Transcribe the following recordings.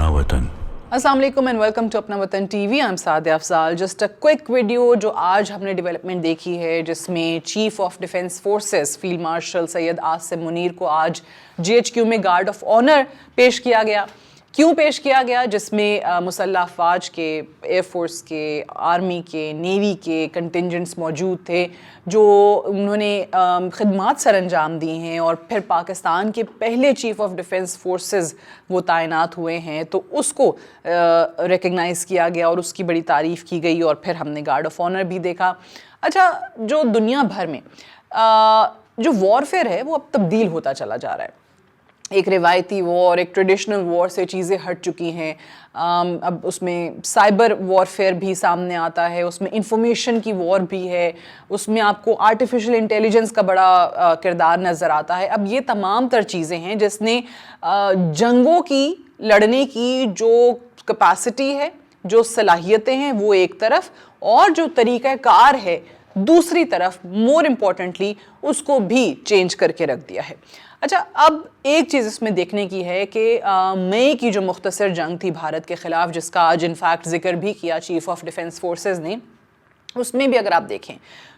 अपना वतन। अस्सलाम वालेकुम एंड वेलकम टू अपना वतन TV. I am Sadia Afzal. Just a quick video जो आज हमने डेवलपमेंट देखी है, जिसमें chief of defence forces field marshal Syed Asim Munir को आज GHQ में गार्ड ऑफ ऑनर पेश किया गया। क्यों पेश किया गया? जिसमें मुसल्लह अफवाज के, एयरफोर्स के, आर्मी के, नेवी के कंटिंजेंट्स मौजूद थे जो उन्होंने खिदमात सर अंजाम दी हैं और फिर पाकिस्तान के पहले चीफ ऑफ डिफेंस फोर्सेस वो तैनात हुए हैं, तो उसको रिकग्नाइज़ किया गया और उसकी बड़ी तारीफ़ की गई और फिर हमने गार्ड ऑफ ऑनर भी देखा। अच्छा, जो दुनिया भर में जो वॉरफेयर है वो अब तब्दील होता चला जा रहा है। एक रिवायती वॉर, एक ट्रेडिशनल वॉर से चीज़ें हट चुकी हैं। अब उसमें साइबर वॉरफेयर भी सामने आता है, उसमें इंफॉर्मेशन की वॉर भी है, उसमें आपको आर्टिफिशियल इंटेलिजेंस का बड़ा किरदार नज़र आता है। अब ये तमाम तर चीज़ें हैं जिसने जंगों की लड़ने की जो कैपेसिटी है, जो सलाहियतें हैं वो एक तरफ, और जो तरीक़ाकार है दूसरी तरफ, मोर इम्पॉर्टेंटली उसको भी चेंज करके रख दिया है। अच्छा, अब एक चीज़ इसमें देखने की है कि मई की जो मुख्तसर जंग थी भारत के ख़िलाफ़, जिसका आज इनफैक्ट ज़िक्र भी किया चीफ़ ऑफ डिफेंस फोर्सेस ने, उसमें भी अगर आप देखें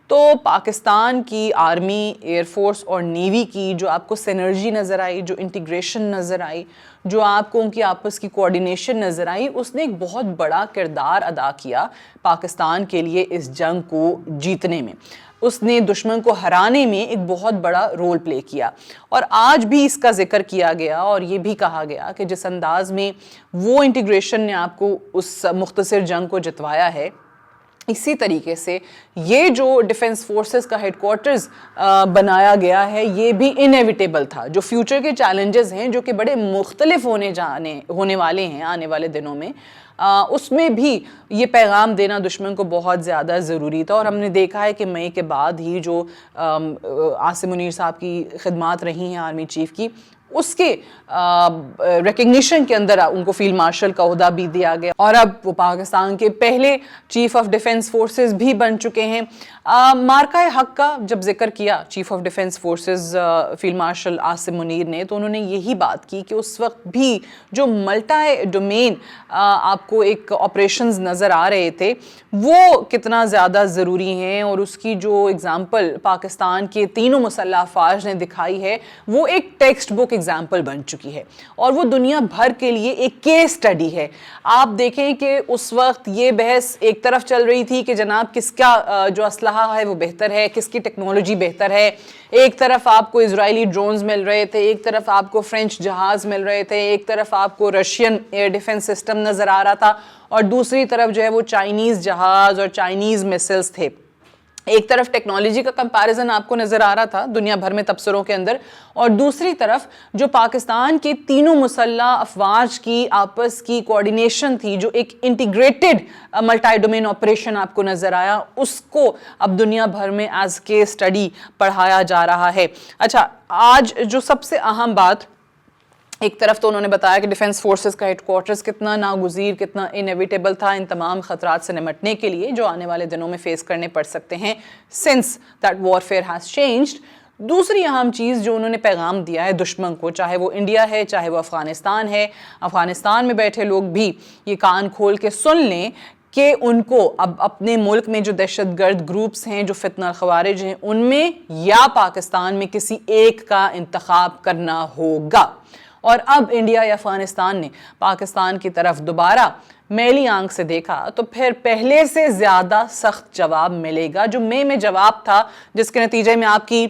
तो पाकिस्तान की आर्मी, एयरफोर्स और नेवी की जो आपको सिनर्जी नज़र आई, जो इंटीग्रेशन नज़र आई, जो आपको उनकी आपस की कोऑर्डिनेशन नज़र आई, उसने एक बहुत बड़ा किरदार अदा किया पाकिस्तान के लिए इस जंग को जीतने में। उसने दुश्मन को हराने में एक बहुत बड़ा रोल प्ले किया और आज भी इसका जिक्र किया गया और ये भी कहा गया कि जिस अंदाज में वो इंटीग्रेशन ने आपको उस मुख्तसर जंग को जितवाया है, इसी तरीके से ये जो डिफेंस फोर्सेस का हेडक्वार्टर्स बनाया गया है, ये भी इनएविटेबल था। जो फ्यूचर के चैलेंजेस हैं जो कि बड़े मुख्तलिफ होने वाले हैं आने वाले दिनों में, उसमें भी ये पैगाम देना दुश्मन को बहुत ज़्यादा ज़रूरी था। और हमने देखा है कि मई के बाद ही जो आसिम मुनीर साहब की खिदमात रही हैं आर्मी चीफ़ की, उसके रिकग्निशन के अंदर उनको फील्ड मार्शल का ओहदा भी दिया गया और अब वो पाकिस्तान के पहले चीफ ऑफ डिफेंस फोर्सेस भी बन चुके हैं। मार्का हक का जब जिक्र किया chief of defence forces field marshal Asim Munir ने, तो उन्होंने यही बात की कि उस वक्त भी जो मल्टी डोमेन आपको एक ऑपरेशंस नज़र आ रहे थे वो कितना ज़्यादा ज़रूरी हैं, और उसकी जो एग्ज़ाम्पल पाकिस्तान के तीनों मुसल्लह अफवाज ने दिखाई है वो एक टेक्स्ट बुक एग्जाम्पल बन चुकी है और वो दुनिया भर के लिए एक केस स्टडी है। आप देखें कि उस वक्त ये बहस एक तरफ चल रही थी कि जनाब किसका जो असलहा है वो बेहतर है, किसकी टेक्नोलॉजी बेहतर है। एक तरफ आपको इजरायली ड्रोन्स मिल रहे थे, एक तरफ आपको फ्रेंच जहाज़ मिल रहे थे, एक तरफ आपको रशियन एयर डिफेंस सिस्टम नज़र आ रहा था, और दूसरी तरफ जो है वो चाइनीज़ जहाज़ और चाइनीज़ मिसाइल्स थे। एक तरफ टेक्नोलॉजी का कंपैरिजन आपको नज़र आ रहा था दुनिया भर में तबसरों के अंदर, और दूसरी तरफ जो पाकिस्तान के तीनों मुसल्लह अफवाज की आपस की कोऑर्डिनेशन थी, जो एक इंटीग्रेटेड मल्टी डोमेन ऑपरेशन आपको नज़र आया, उसको अब दुनिया भर में एज केस स्टडी पढ़ाया जा रहा है। अच्छा, आज जो सबसे अहम बात, एक तरफ तो उन्होंने बताया कि डिफेंस फोर्सेस का हेडक्वार्टर्स कितना नागुज़ीर, कितना इनएविटेबल था इन तमाम ख़तरात से निमटने के लिए जो आने वाले दिनों में फेस करने पड़ सकते हैं since that warfare has changed. दूसरी अहम चीज़ जो उन्होंने पैगाम दिया है दुश्मन को, चाहे वो इंडिया है, चाहे वो अफ़गानिस्तान है, अफ़गानिस्तान में बैठे लोग भी ये कान खोल के सुन लें कि उनको अब अपने मुल्क में जो दहशतगर्द ग्रुप्स हैं, जो फितना ख़वारिज हैं, उनमें या पाकिस्तान में किसी एक का इंतखाब करना होगा। और अब इंडिया या अफगानिस्तान ने पाकिस्तान की तरफ दोबारा मैली आंख से देखा तो फिर पहले से ज़्यादा सख्त जवाब मिलेगा। जो मई में जवाब था, जिसके नतीजे में आपकी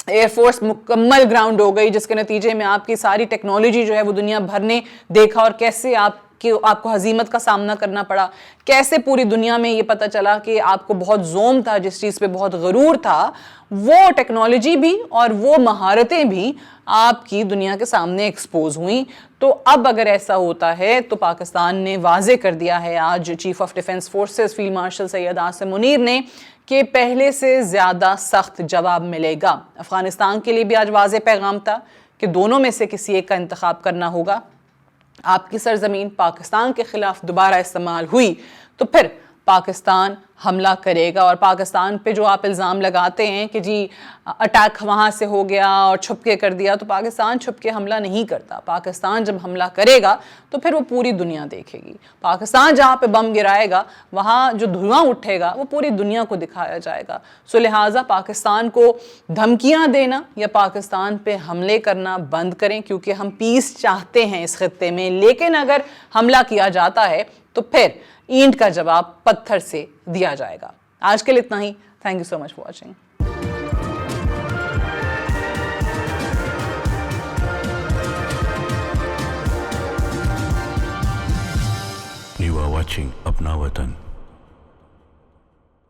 एयरफोर्स मुकम्मल ग्राउंड हो गई, जिसके नतीजे में आपकी सारी टेक्नोलॉजी जो है वो दुनिया भर ने देखा और कैसे आपको हजीमत का सामना करना पड़ा, कैसे पूरी दुनिया में ये पता चला कि आपको बहुत जोम था, जिस चीज़ पे बहुत गरूर था, वो टेक्नोलॉजी भी और वो महारतें भी आपकी दुनिया के सामने एक्सपोज हुई। तो अब अगर ऐसा होता है तो पाकिस्तान ने वाजे कर दिया है आज chief of defence forces field marshal Syed Asim Munir ने कि पहले से ज़्यादा सख्त जवाब मिलेगा। अफ़गानिस्तान के लिए भी आज वाजे पैगाम था कि दोनों में से किसी एक का इंतखाब करना होगा। आपकी सरजमीन पाकिस्तान के ख़िलाफ़ दोबारा इस्तेमाल हुई तो फिर پاکستان حملہ کرے گا. اور پاکستان پہ جو آپ الزام لگاتے ہیں کہ جی اٹیک وہاں سے ہو گیا اور چھپ کے کر دیا, تو پاکستان چھپ کے حملہ نہیں کرتا. پاکستان جب حملہ کرے گا تو پھر وہ پوری دنیا دیکھے گی. پاکستان جہاں پہ بم گرائے گا وہاں جو دھواں اٹھے گا وہ پوری دنیا کو دکھایا جائے گا. سو لہٰذا پاکستان کو دھمکیاں دینا یا پاکستان پہ حملے کرنا بند کریں, کیونکہ ہم پیس چاہتے ہیں اس خطے میں. لیکن اگر حملہ کیا جاتا ہے تو پھر اینٹ کا جواب پتھر سے دیا جائے گا. آج کے لیے اتنا ہی. Thank you so much for watching. You are watching Apna Watan.